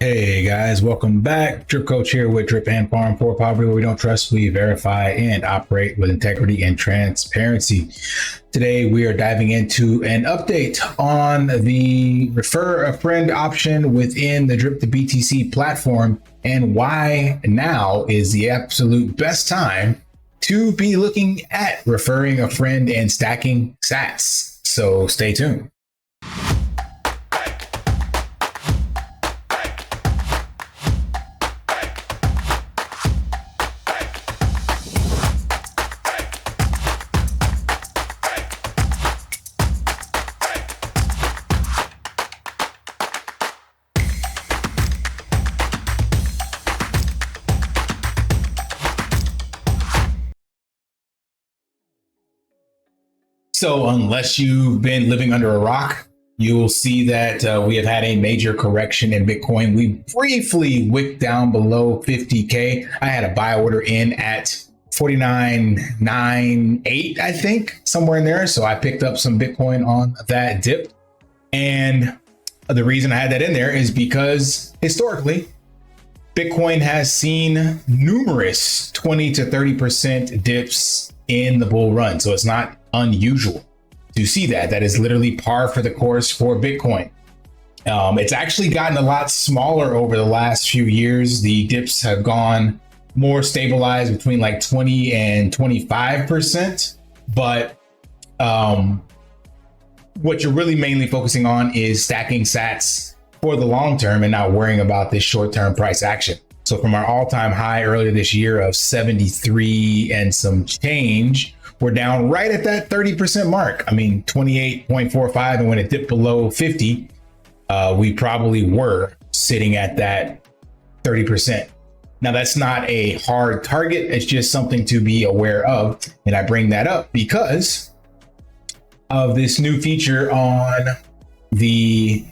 Hey guys, welcome back. DripCoach here with Drip and Farm for Poverty, where we don't trust, we verify and operate with integrity and transparency. Today we are diving into an update on the refer a friend option within the Drip to BTC platform and why now is the absolute best time to be looking at referring a friend and stacking sats. So stay tuned. So unless you've been living under a rock, you will see that we have had a major correction in Bitcoin. We briefly wicked down below 50K. I had a buy order in at 49.98, I think, somewhere in there. So I picked up some Bitcoin on that dip. And the reason I had that in there is because historically, Bitcoin has seen numerous 20 to 30% dips in the bull run. So it's not unusual to see that. That is literally par for the course for Bitcoin. It's actually gotten a lot smaller over the last few years. The dips have gone more stabilized between like 20 and 25%. But what you're really mainly focusing on is stacking sats for the long term and not worrying about this short-term price action. So from our all-time high earlier this year of 73 and some change, we're down right at that 30% mark. I mean, 28.45, and when it dipped below 50, we probably were sitting at that 30%. Now, that's not a hard target. It's just something to be aware of. And I bring that up because of this new feature on the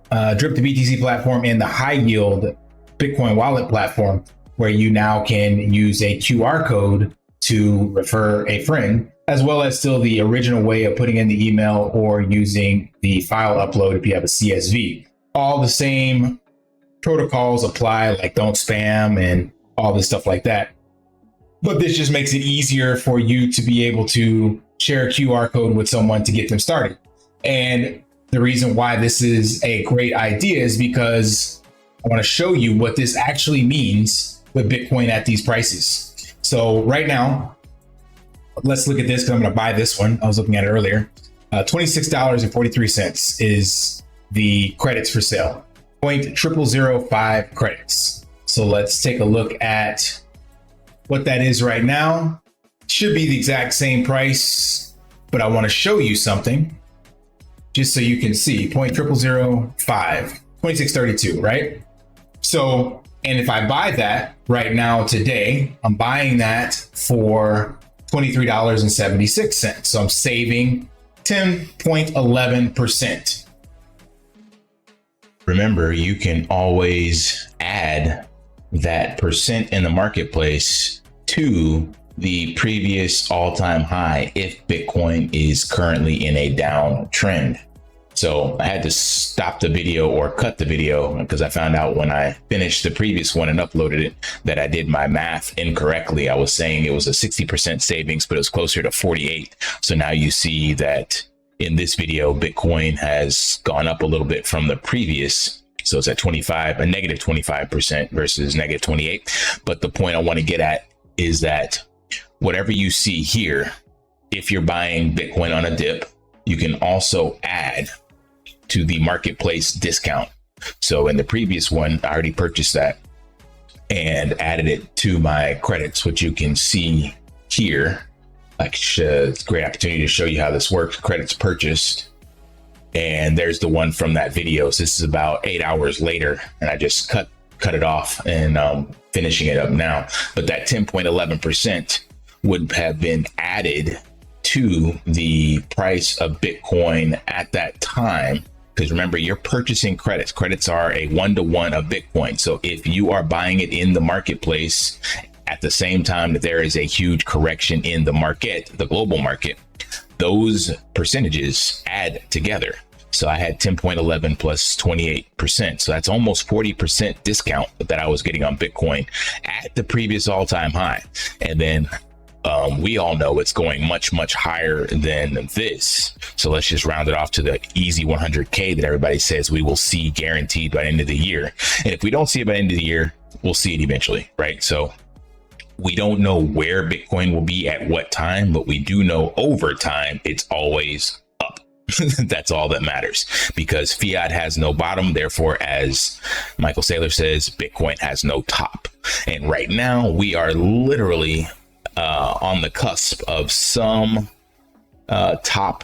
Drip to BTC platform and the high yield Bitcoin wallet platform, where you now can use a QR code to refer a friend, as well as still the original way of putting in the email or using the file upload if you have a CSV. All the same protocols apply, like don't spam and all this stuff like that. But this just makes it easier for you to be able to share a QR code with someone to get them started. And the reason why this is a great idea is because I want to show you what this actually means with Bitcoin at these prices. So right now, let's look at this because I'm going to buy this one. I was looking at it earlier. $26.43 is the credits for sale. 0.0005 credits. So let's take a look at what that is right now. Should be the exact same price, but I want to show you something just so you can see. 0.0005, 26.32, right? So, and if I buy that right now today, I'm buying that for $23.76. So I'm saving 10.11%. Remember, you can always add that percent in the marketplace to the previous all-time high if Bitcoin is currently in a downtrend. So I had to stop the video or cut the video because I found out when I finished the previous one and uploaded it that I did my math incorrectly. I was saying it was a 60% savings, but it was closer to 48. So now you see that in this video, Bitcoin has gone up a little bit from the previous. So it's at a negative 25% versus negative 28. But the point I want to get at is that whatever you see here, if you're buying Bitcoin on a dip, you can also add to the marketplace discount. So in the previous one, I already purchased that and added it to my credits, which you can see here. It's a great opportunity to show you how this works. Credits purchased. And there's the one from that video. So this is about 8 hours later, and I just cut it off and finishing it up now. But that 10.11% would have been added to the price of Bitcoin at that time. Because remember, you're purchasing credits. Credits are a 1-to-1 of Bitcoin. So if you are buying it in the marketplace at the same time that there is a huge correction in the market, the global market, those percentages add together. So I had 10.11 plus 28%. So that's almost 40% discount that I was getting on Bitcoin at the previous all-time high. And then we all know it's going much, much higher than this. So let's just round it off to the easy 100K that everybody says we will see guaranteed by the end of the year. And if we don't see it by the end of the year, we'll see it eventually, right? So we don't know where Bitcoin will be at what time, but we do know over time, it's always up. That's all that matters, because fiat has no bottom. Therefore, as Michael Saylor says, Bitcoin has no top. And right now we are literally on the cusp of some top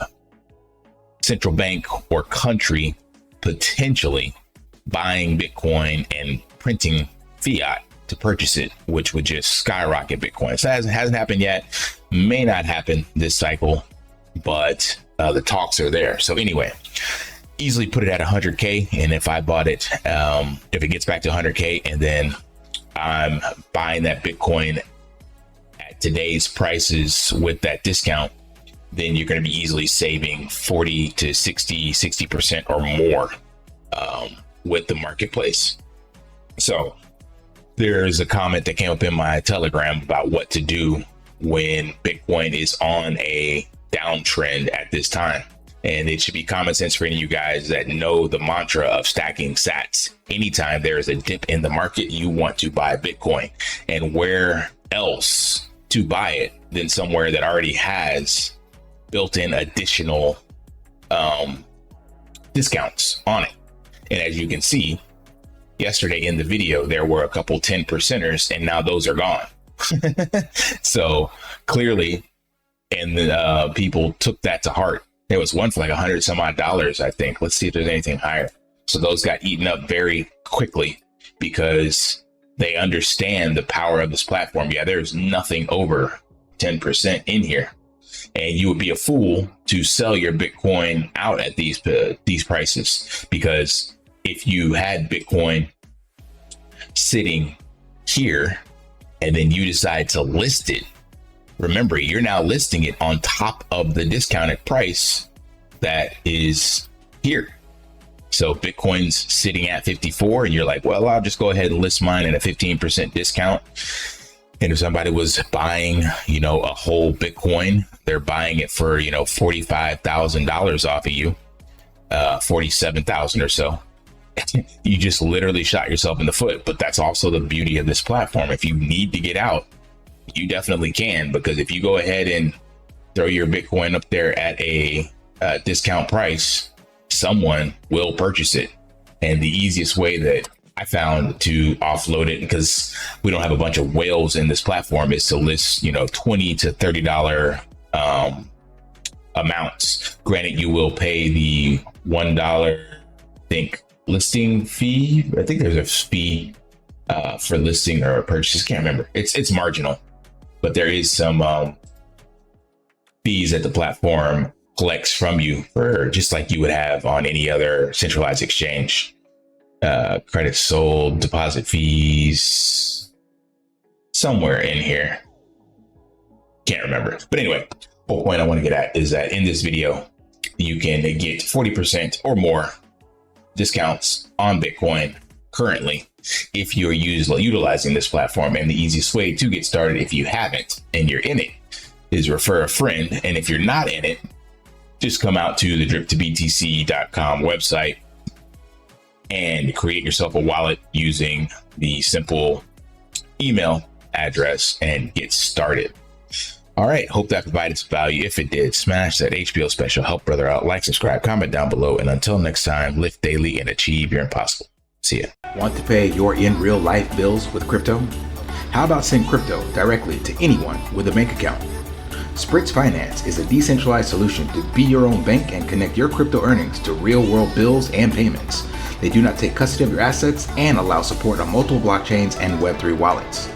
central bank or country potentially buying Bitcoin and printing fiat to purchase it, which would just skyrocket Bitcoin. So it hasn't happened yet, may not happen this cycle, but the talks are there. So anyway, easily put it at 100K. And if I bought it, if it gets back to 100K and then I'm buying that Bitcoin at today's prices with that discount, then you're going to be easily saving 40 to 60% or more with the marketplace. So there's a comment that came up in my Telegram about what to do when Bitcoin is on a downtrend at this time. And it should be common sense for any of you guys that know the mantra of stacking sats. Anytime there is a dip in the market, you want to buy Bitcoin. And where else to buy it than somewhere that already has built-in additional discounts on it. And as you can see, yesterday in the video, there were a couple 10%ers, and now those are gone. So clearly, and the people took that to heart. There was one for like $100 some odd, I think. Let's see if there's anything higher. So those got eaten up very quickly because they understand the power of this platform. Yeah, there's nothing over 10% in here. And you would be a fool to sell your Bitcoin out at these prices, because if you had Bitcoin sitting here and then you decide to list it, remember, you're now listing it on top of the discounted price that is here. So Bitcoin's sitting at 54 and you're like, well, I'll just go ahead and list mine at a 15% discount. And if somebody was buying, a whole Bitcoin, they're buying it for, $45,000 off of you, 47,000 or so. You just literally shot yourself in the foot. But that's also the beauty of this platform. If you need to get out, you definitely can, because if you go ahead and throw your Bitcoin up there at a discount price, someone will purchase it. And the easiest way that I found to offload it, because we don't have a bunch of whales in this platform, is to list, $20 to $30 amounts. Granted, you will pay the $1, I think, listing fee. I think there's a fee for listing or purchase. Can't remember. It's marginal, but there is some fees that the platform collects from you, for just like you would have on any other centralized exchange. Credit sold, deposit fees, somewhere in here. Can't remember. But anyway, whole point I want to get at is that in this video, you can get 40% or more discounts on Bitcoin currently if you're utilizing this platform. And the easiest way to get started, if you haven't and you're in it, is refer a friend. And if you're not in it, just come out to the drip2btc.com website and create yourself a wallet using the simple email address and get started. All right, hope that provided some value. If it did, smash that HBO special, help brother out, like, subscribe, comment down below, and until next time, lift daily and achieve your impossible. See ya. Want to pay your in real life bills with crypto? How about send crypto directly to anyone with a bank account? SPRITZ Finance is a decentralized solution to be your own bank and connect your crypto earnings to real world bills and payments. They do not take custody of your assets and allow support on multiple blockchains and Web3 wallets.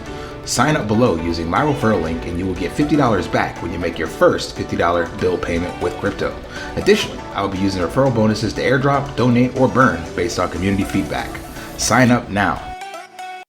Sign up below using my referral link and you will get $50 back when you make your first $50 bill payment with crypto. Additionally, I will be using referral bonuses to airdrop, donate, or burn based on community feedback. Sign up now